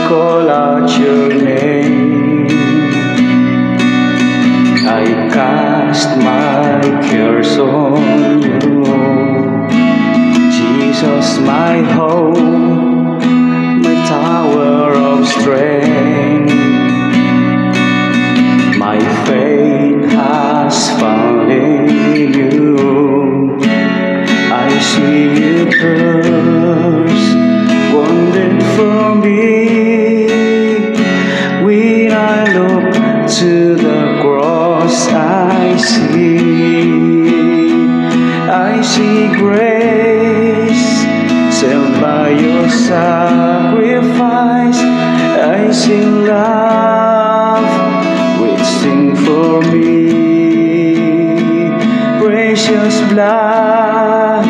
call out your name, I cast my cares on you. Jesus, my hope, my tower of strength. My faith has found in you. I see you first, wanted for me. When I look to the cross, I see grace, saved by your sacrifice. I see love, waiting for me. Precious blood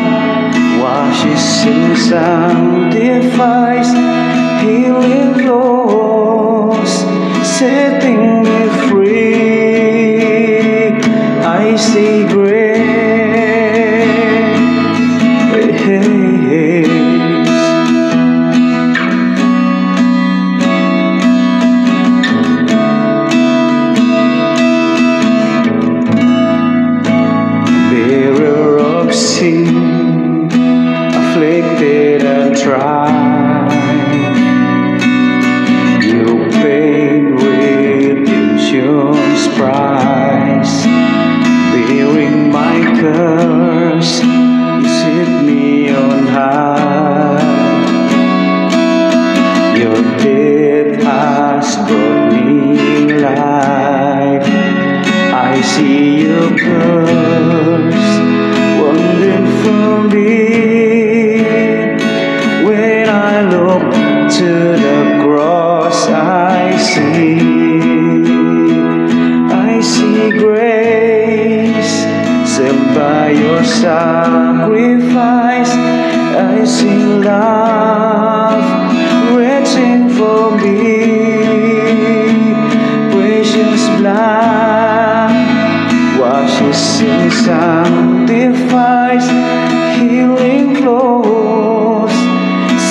washes and sanctifies, healing flows, setting me free. I see grace, bearer of sin, afflicted and tried. You paid redemption's price, bearing my curse, you set me on high. Your death has brought me life. I see your curse, wanted for me. When I look to the cross, I see grace, saved by your sacrifice. I see love, waiting for me. Precious blood washes and sanctifies, healing flows,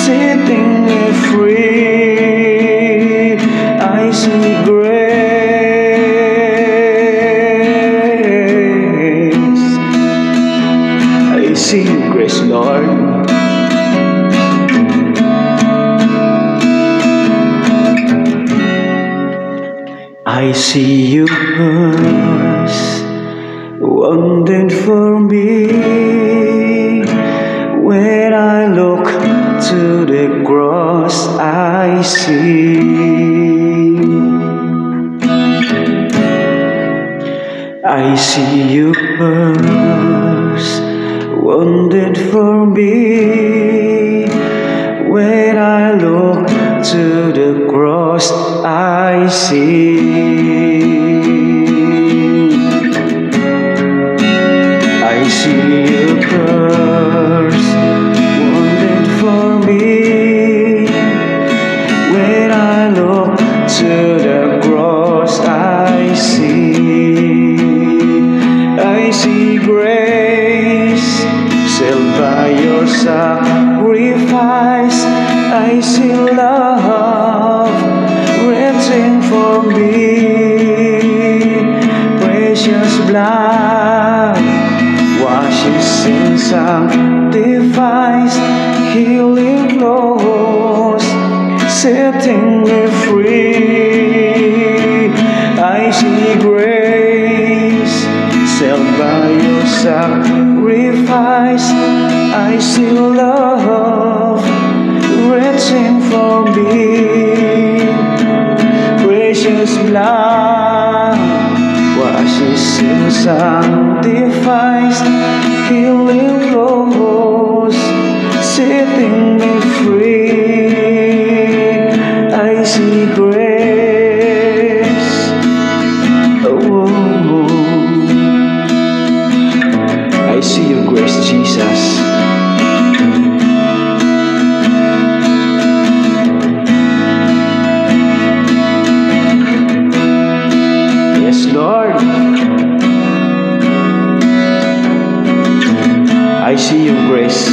setting me free. I see grace, I see your grace, Lord. I see you first, wanted for me. When I look to the cross, I see you first, wanted for me. When I look to the cross, I see you first, wanted for me. When I look to the cross, I see grace, saved by your sacrifice. I see love, waiting for me. Precious blood washes and sanctifies, healing flows, setting me free. I see grace, saved by your sacrifice. I see love, waiting for me. Precious blood washes and sanctifies, healing flows, setting me free. I see grace, oh, I see your grace, Jesus. Yes, Lord. I see your grace,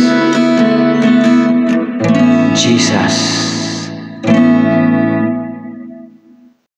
Jesus.